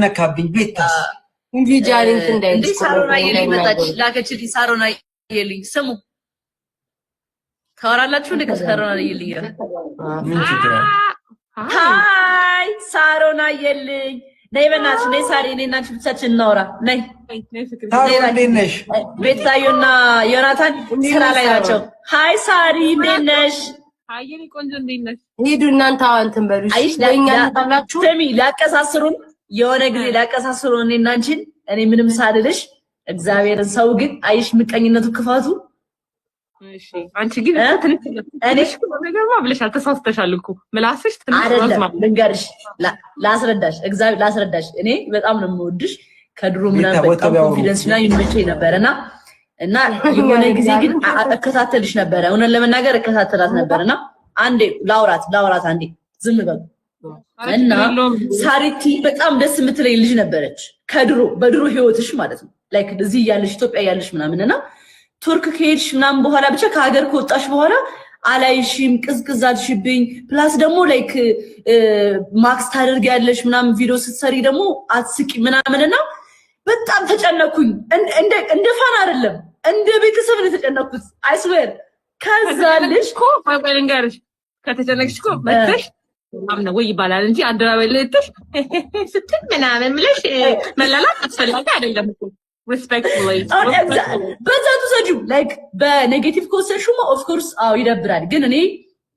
ነካብኝ ቤታስ እንጂ ጃሪንት እንዴ ሳሮና የሊመጣች ላከችልኝ። ሳሮና የልኝ ስሙ ታወራላችሁ እንዴ? ከሳሮና የልኝ ሃይ ሳሮና የልኝ ነይ በእናትሽ ነይ ሳሪ ነይ እናንቺ ብቻችን እናውራ ነይ። ታዲያ እንዴት ነሽ? ቤታዮና ዮናታን ስራ ላይ ናቸው። ሃይ ሳሪ እንዴት ነሽ? ሃይ የኔ ቆንጆ እንዴት ነሽ? ሂዱ እናንተ አንተን በሉሽ ለኛ ታላችሁ ስሚ ላቀሳስሩን የሆነ ጊዜ ላቀሳስሩን እኔና አንቺን እኔ ምንም ሳልልሽ እግዚአብሔርን ሰው ግን አይሽ ምቀኝነቱ ክፋቱ እሺ አንቺ ግን እኔ ነገርማ ብለሻል ተሳስተሻል እኮ ምላስሽ ትንሽ አይደለም ልንገርሽ ላስረዳሽ እግዚአብሔር ላስረዳሽ እኔ በጣም ነው የምወድሽ ከድሮ ምናምን በጣም ኮንፊደንስ ላይ ይመቸኝ ነበርና የሆነ ጊዜ ግን እከታተልሽ ነበር እውነት ለመናገር እከታተላት ነበርና አንዴ ላውራት አንዴ ዝም በሉ እና ሳሪቲ በጣም ደስ የምትለኝ ልጅ ነበረች በድሮ ህይወትሽ ማለት ነው ላይክ እዚህ ያለሽ ኢትዮጵያ ያለሽ ምናምንና ቱርክ ከሄድሽ ምናምን በኋላ ብቻ ከሀገር ከወጣሽ በኋላ አላይሽም ቅዝቅዝ አልሽብኝ ፕላስ ደግሞ ላይክ ማክስ ታደርጊያለሽ ምናምን ቪዲዮ ስትሰሪ ደግሞ አትስቂ ምናምንና በጣም ተጨነኩኝ እንደ ፋን አይደለም እንደ ቤተሰብ ነው የተጨነኩት አይስዌር ከዛልሽ ኮ ባይንጋርሽ ከተጨነቅሽ ኮ መጥተሽ አምና ወይ ይባላል እንጂ አደራበይ ለጥሽ ስትል ምናምን ብለሽ መላላት አስፈላጊ አይደለም እኮ respectfully በዛቱ ሰጁ ላይክ በኔጌቲቭ ኮንሰሽኑ ኦፍ ኮርስ አው ይደብራል ግን እኔ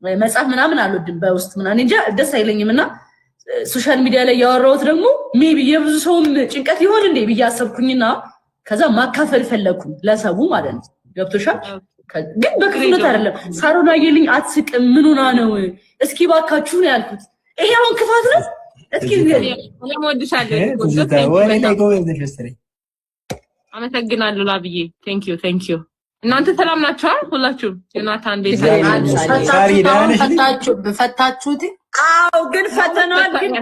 መጻፍ ምናምን አልወድም በውስጥ ምናምን እንጂ ደስ አይለኝምና ሶሻል ሚዲያ ላይ ያወራሁት ደግሞ ሜቢ የብዙ ሰውም ጭንቀት ይሆን እንዴ ብያሰብኩኝና ከዛ ማካፈል ፈለኩኝ ለሰው ማለት ነው ገብቶሻል ግን በክፍነት አይደለም ሳሮና የልኝ አትስቅም ምን ሆና ነው እስኪ ባካችሁ ነው ያልኩት ይሄ አሁን ክፋት ነው እስኪ አመሰግናለሁ ላብዬ ቴንክ ዩ እናንተ ሰላም ናችሁ ሁላችሁም ዮናታን ቤት ፈታችሁት አው ግን ፈተናል ግን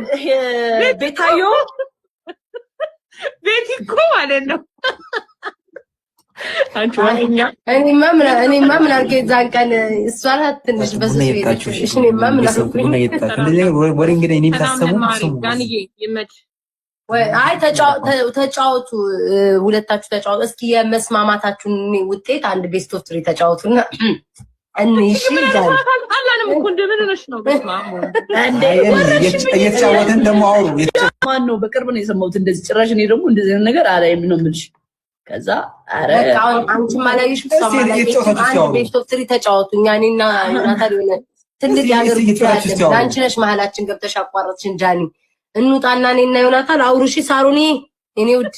ቤታዮ ቤቲኮ ማለት ነው አንቺ ዋኛ እኔማ ምን አርገ ዛንቀን እሷን ትንሽ በስስ ቤት እኔማ ምን አርኩኝ ወሬ እንግዲህ እኔ ታሰሙ ጋንዬ ይመች አይ ተጫወቱ ሁለታችሁ ተጫወቱ እስኪ የመስማማታችሁን ውጤት አንድ ቤስት ኦፍ 3 ተጫወቱና እንይሽ ይላል አላንም እኮ እንደምን ነሽ ነው በስማሙ እንዴ እየተጫወተን ደሞ አውሩ ማን ነው በቅርብ ነው የሰማሁት እንደዚህ ጭራሽ እኔ ደግሞ እንደዚህ አይነት ነገር አላየም ነው የምልሽ ከዛ አረ አንቺ ማላይሽ አንድ ቤስት ኦፍ 3 ተጫወቱ እኛና ዮናታን ሆነ ትልቅ ያገር ይችላል አንቺ ነሽ መሀላችን ገብተሽ አቋረጥሽን ጃኒ እንውጣና እኔና ዮናታን አውሩሺ ሳሩኒ እኔ ውድ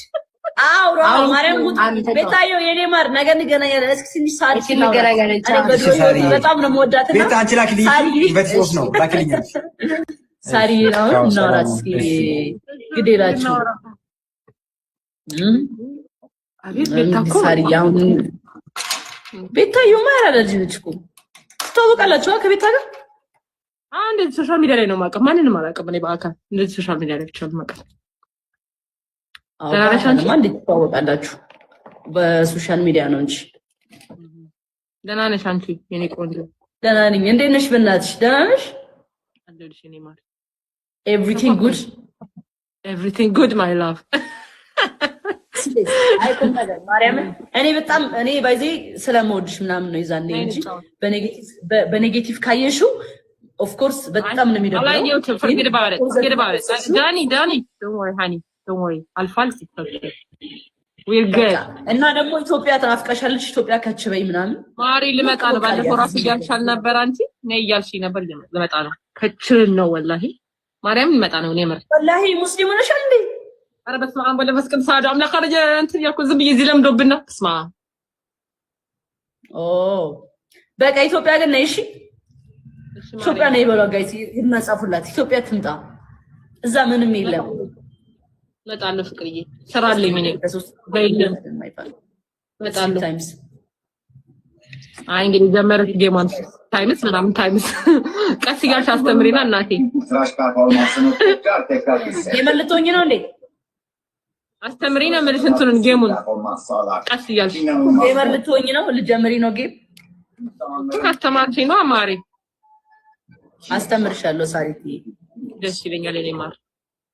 አውራ ማርያም ጉድ ቤታዮ የኔ ማር ነገ እንገናኛለን እስኪ ትንሽ ሳሪ እንገናኛለን በጣም ነው የምወዳትና ቤታ አንቺ ላክልኝ በትሶፍ ነው ላክልኝ ሳሪ ነው እናውራት እስኪ ግዴላችሁ አቤት ቤታኮ ሳሪ አሁን ቤታዮ ማራ ልጅ እኮ ትታወቃላችሁ ከቤታ ጋር አንድ ሶሻል ሚዲያ ላይ ነው ማቀፍ ማንንም አላቀም እኔ በአካል እንደዚህ ሶሻል ሚዲያ ላይ ብቻ ነው ማቀፍ ተራራሻንማ እንዴት ትታወቃላችሁ በሶሻል ሚዲያ ነው እንጂ ደህና ነሽ አንቺ የኔ ቆንጆ ደህና ነኝ እንዴት ነሽ በእናትሽ ደህና ነሽ አለልሽ የኔ ማር everything good my love ማርያም እኔ በጣም እኔ ባይዜ ስለምወድሽ ምናምን ነው ይዛኔ እንጂ በኔጌቲቭ ካየሽው of course በጣም ነው የሚደብረው አላየሁትም forget about it ዳኒ don't worry honey don't worry አልፋል we're good እና ደግሞ ኢትዮጵያ ተናፍቀሻለሽ ኢትዮጵያ ከችበይ ምናምን ማሪ ልመጣ ነው ባለፈው ራስ እያልሻል ነበር አንቺ ነይ እያልሽ ነበር ልመጣ ነው ከችን ነው ወላሂ ማርያም ልመጣ ነው እኔ ማለት ወላሂ ሙስሊም ነሽ እንዴ ኧረ በስመ አብ ወለመንፈስ ቅዱስ አሐዱ አምላክ አረጀ እንትን ያልኩ ዝም ብዬ እዚህ ለምዶብና በስመ አብ በቃ ኢትዮጵያ ግን ነይ እሺ ኢትዮጵያ ነው ይበለው ጋይስ ይመጻፉላት ኢትዮጵያ ትምጣ እዛ ምንም የለም መጣለሁ ፍቅርዬ ሰራለኝ ምን በይልም መጣለሁ አይ እንግዲህ ጀመረች ጌማን ታይምስ ቀስ እያልሽ አስተምሪና እናቴ የመልቶኝ ነው እንዴ አስተምሪና መልስ እንትኑን ጌሙን ቀስ እያልሽ የመልቶኝ ነው ልጀምሪ ነው ጌም አስተማርሽኝ ነው አማሪ አስተምርሻለሁ ሳሪቲ ደስ ይለኛል እኔ ማር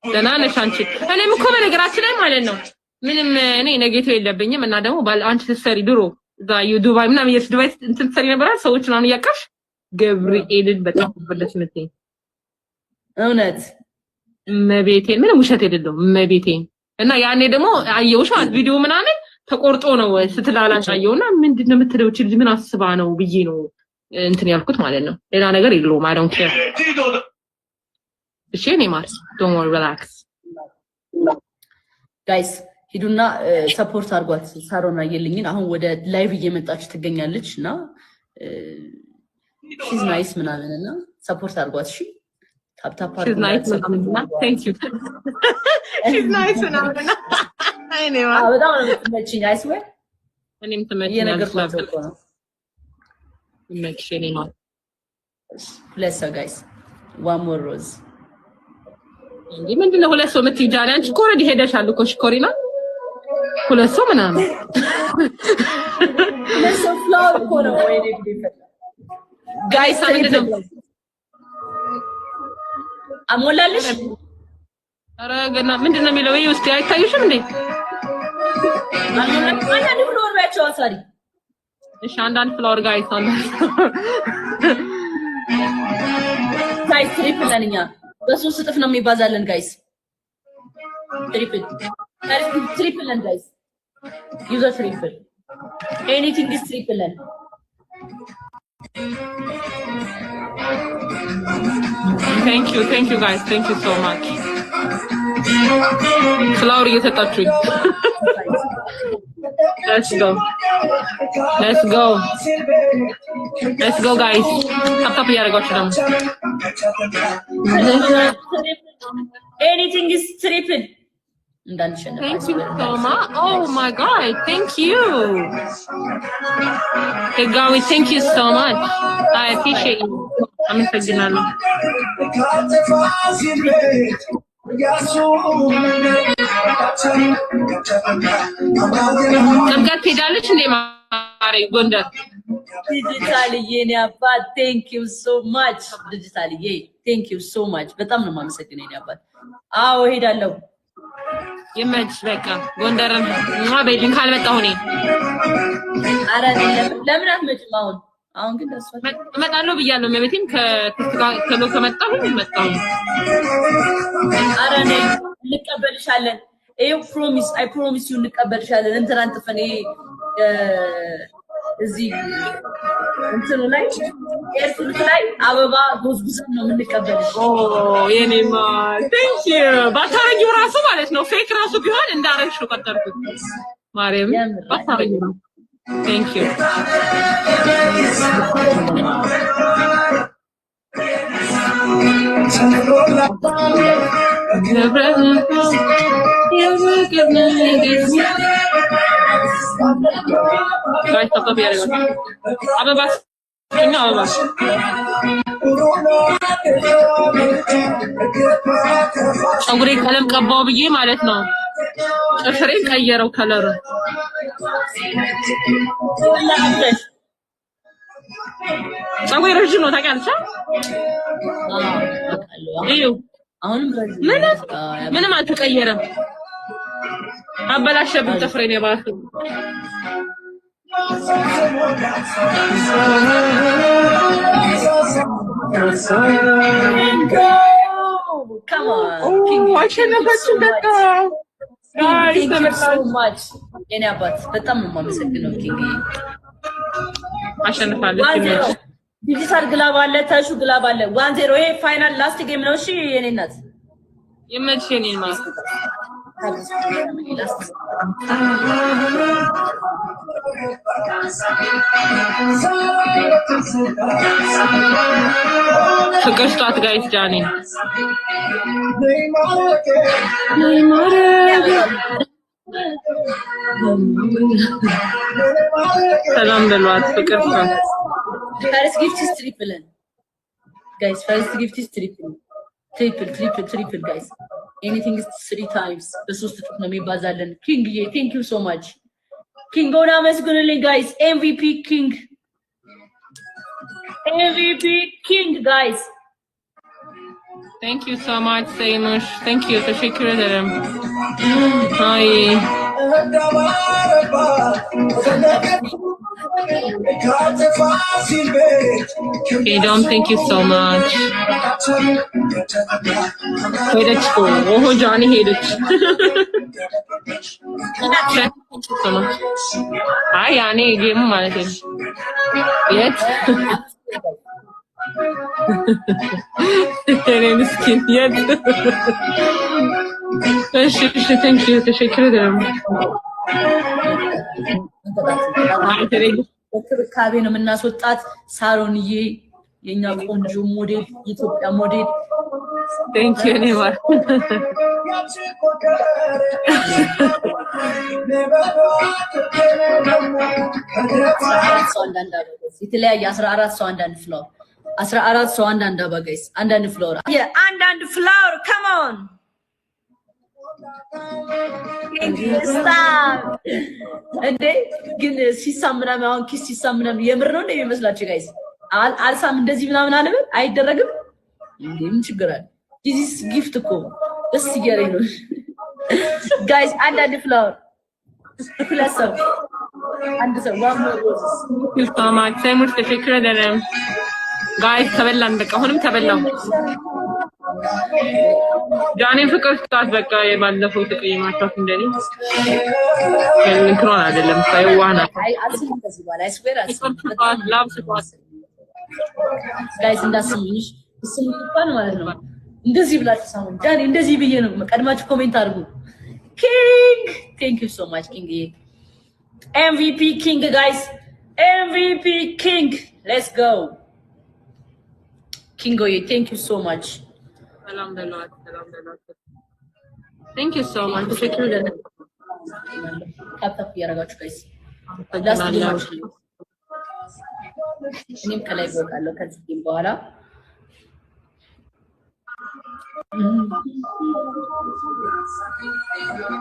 ደህና ነሽ አንቺ? እኔም እኮ በነገራችን ላይ ማለት ነው ምንም እኔ ኔጌቲቭ የለብኝም እና ደግሞ አንቺ ስትሰሪ ድሮ እዛ ዱባይ ምናምን ዱባይ እንትን ትሰሪ ነበር ሰዎች ምናምን እያቀፍሽ ገብርኤልን በጣም በለሽ ነኝ እውነት መቤቴን ምንም ውሸት አይደለም መቤቴን እና ያኔ ደግሞ አየውሽ ቪዲዮ ምናምን ተቆርጦ ነው ስትላላጭ አየውና ምንድነው የምትለው እቺ ልጅ ምን አስባ ነው ብዬ ነው እንትን ያልኩት ማለት ነው ሌላ ነገር የለውም I don't care እሺ እኔ ማለት don't worry relax guys ሂዱና ሰፖርት አድርጓት ሳሮና የልኝን አሁን ወደ ላይቭ እየመጣች ትገኛለችና she's nice ምናምንና ሰፖርት አድርጓት እሺ ታፕታፕ she's nice ምናምንና thank you she's nice ምናምንና አይኔ ማለት በጣም ነው የምትመጪኝ I swear እኔም ትመጪኛለሽ ነው መክሽኔ ነው bless her guys one more rose እንዴ ምንድነው ሁለት ሰው የምትይጃለ አንቺ ኮረዲ ሄደሻል እኮ ሽኮሪና ሁለት ሰው ምናምን ሁለት ሰው ፍላወር እኮ ነው ወይ ነው ጋይስ ምንድነው አሞላልሽ ኧረ ገና ምንድነው የሚለው ይሄ ውስጥ አይታይሽም እንዴ አንዳንድ ፍላወር ባያቸው አሳሪ እሺ አንዳንድ ፍላወር ጋይስ ጋይስ ትሪፕል ነኛ በሶስት እጥፍ ነው የሚባዛለን ጋይስ triple and guys use a triple anything is triple and thank you guys thank you so much flower እየሰጣችሁኝ let's go guys tap እያደረጋችሁ ደግሞ anything is triple Thank you so much. Oh my God, thank you. Hey, Gawi, thank you so much. I appreciate you. I'm excited. Namgat pidalish ne mare Gondar. Digitaliye ne abba, thank you so much. Digitaliye, thank you so much. በጣም ነው የማመሰግነው ne abba. አዎ ሄዳለሁ የመች በቃ ጎንደርን ማበይልኝ ካልመጣሁ እኔ አረ ለምን አትመጭም አሁን ግን ደስ እመጣለሁ ብያለሁ መቤቴም ከሎ ከመጣሁ እመጣሁ አረ ነይ እንቀበልሻለን ይሄው I promise you እንቀበልሻለን እንትን ጥፈኔ እዚህ እንትኑ ላይ ኤርፖርት ላይ አበባ ጎዝጉዘን ነው የምንቀበልሽ የኔማ thank you ባታረጊው ራሱ ማለት ነው ፌክ ራሱ ቢሆን እንዳረግሽ ነው ቀጠርኩት ማርያም ባታረጊው ነው thank you guys stop here ababa ababa ፀጉሬ ቀለም ቀባው ብዬ ማለት ነው ጥፍሬ ቀየረው ከለሩ ፀጉሬ ረጅም ነው ታውቂያለሽ እዩ አሁንም ምንም አልተቀየረም አበላሸብኝ ጥፍሬን የባሰ Come on. I should have got you that Thank you so much. የኔ አባት በጣም ነው የማመሰግነው ኪንግ አሸንፋለች ዲጂታል ግላብ አለ ታሹ ግላብ አለ 1-0 ይሄ ፋይናል ላስት ጌም ነው እሺ የኔ እናት የመቼ ነኝ ማለት ፍቅር ስጧት ጋይስ ጃኒ ሰላም በሏት ፍቅር ስጧት ፈርስት ጊፍት is triple guys first gift is triple guys anything is 3 times በሶስት እጥፍ ነው የሚባዛለን ኪንግ thank you so much ኪንግ ሆና መስግኑልኝ guys MVP king guys Thank you so much, Seymush. Thank you. Teşekkür ederim. Ay. Edom, thank you so much. ሄደች እኮ ኦሆ ጃኒ ሄደች። አይ ያኔ ጌሙ ማለት ነው። የት እኔ ምስኪን የት? እሺ እሺ thank you ተሸክረ ደም በክብካቤ ነው የምናስወጣት። ሳሮንዬ የኛ ቆንጆ ሞዴል የኢትዮጵያ ሞዴል thank you ኔማር የተለያየ 14 ሰው አንዳንድ ፍላወር 14 ሰው አንዳንድ አበባ ጋይስ አንዳንድ ፍላወር አንዳንድ ፍላወር come on እንዴ ግን ሲሳም ምናምን አሁን ኪስ ሲሳም ምናምን የምር ነው እንዴ የሚመስላችሁ ጋይስ? አልሳም እንደዚህ ምናምን አለበት አይደረግም እንዴ? ምን ችግር አለ? ዲስ ጊፍት እኮ ደስ እያለኝ ነው ጋይስ። አንዳንድ ፍላወር ሁለት ሰው አንድ ሰው ዋም ማማት ሰይሙሽ ተሸክረ ደረም ጋይስ ተበላን። በቃ አሁንም ተበላው። ጃኔ ፍቅር ስታት በቃ የባለፈው ተቀይማታት እንደኔ እንክሮን አይደለም ሳይዋና ጋይስ እንዳስምሽ ስምንት ማለት ነው። እንደዚህ ብላችሁ ሳሙን ጃኔ እንደዚህ ብዬ ነው ቀድማችሁ ኮሜንት አድርጉ። ኪንግ ቴንክ ዩ ሶ ማች ኪንግ MVP ኪንግ ጋይስ MVP ኪንግ ሌትስ ጎ ኪንጎዬ ቴንክ ዩ ሶ ማች ሰላም ደላክ ሰላም ደላክ ቴንክ ዩ ሶ ማች ተሸክሩ ደለ ካፕታፕ ያረጋችሁ ጋይስ ላስት እኔም ከላይ ወጣለሁ ከዚህ በኋላ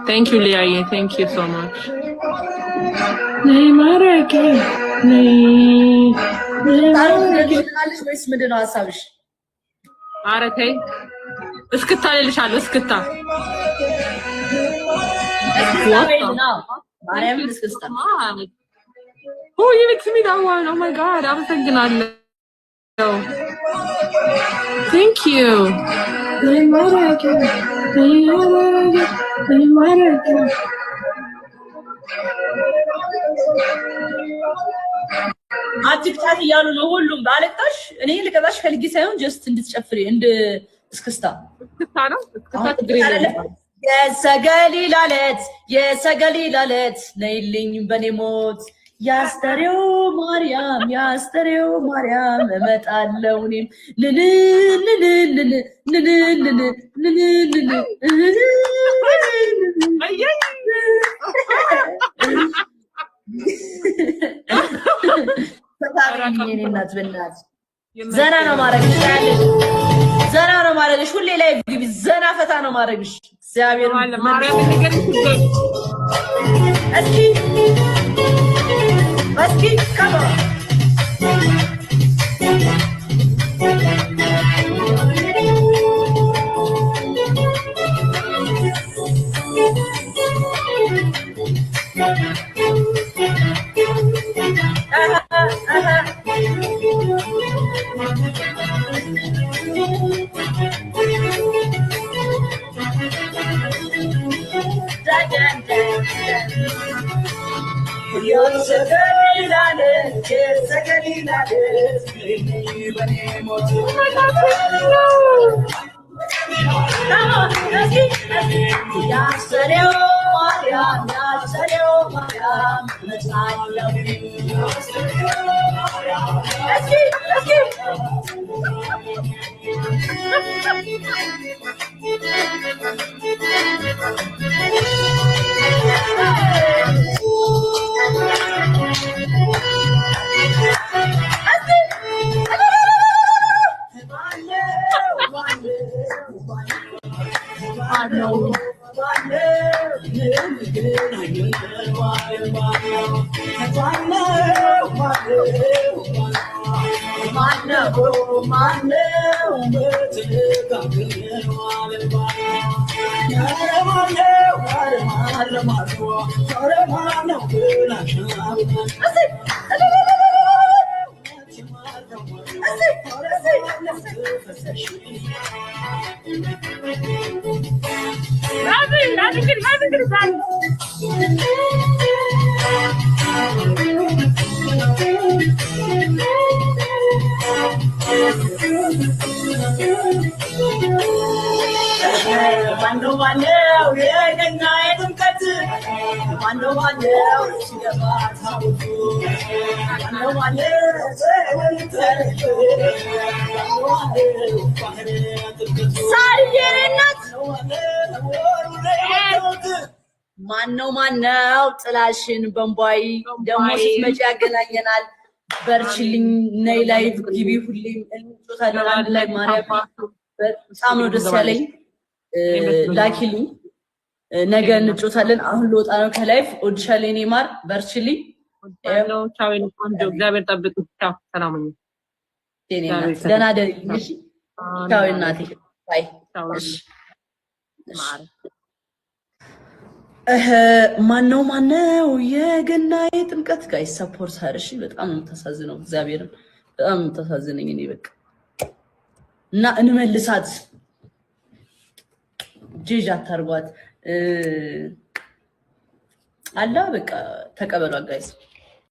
Thank you ሊያዬ thank you so much ነይ ማረኬ ነይ ታሪክ ወይስ ምንድን ነው ሀሳብሽ? ኧረ ተይ እስክታ ልልሻለሁ እስክታ ማርያም እስክስታ Oh, you mix me that one. Oh my god, አመሰግናለሁ. Thank you. አትክታት እያሉ ነው ሁሉም። ባለቅታሽ እኔ ልቀጣሽ ፈልጊ ሳይሆን ጀስት እንድትጨፍሪ እንድ እስክስታ ነው እስክስታ ትግሬ የሰገሊላ ዕለት ነይልኝ በኔ ሞት ያስተሬው ማርያም እመጣለሁ እኔም እናት በእናት ዘና ነው ማረግሽ ዘና ነው ማረግሽ ሁሌ ላይ ግቢ ዘና ፈታ ነው ማረግሽ እግዚአብሔር ማርያም እስኪ ካባ ማነው ጥላሽን በንቧይ ደግሞ ስትመጪ ያገናኘናል። በርችልኝ ነይ ላይቭ ግቢ ሁሌም እንጮታለን አንድ ላይ ማርያም በጣም ነው ደስ ያለኝ። ላኪልኝ ነገ እንጮታለን። አሁን ልወጣ ነው ከላይቭ። ኦዲሻሌ ኔማር በርችልኝ። ቻው ቆንጆ እግዚአብሔር ጠብቅ። ቻው ሰላም ነው። ደህና ደሪ። ቻው እናቴ ባይ። ማነው የገና የጥምቀት ጋይ ሰፖርት አርሽ በጣም ነው ተሳዝነው። እግዚአብሔርን በጣም ነው ተሳዝነኝ እኔ በቃ እና እንመልሳት ጄጅ አታርጓት አላ በቃ ተቀበሏት ጋይስ።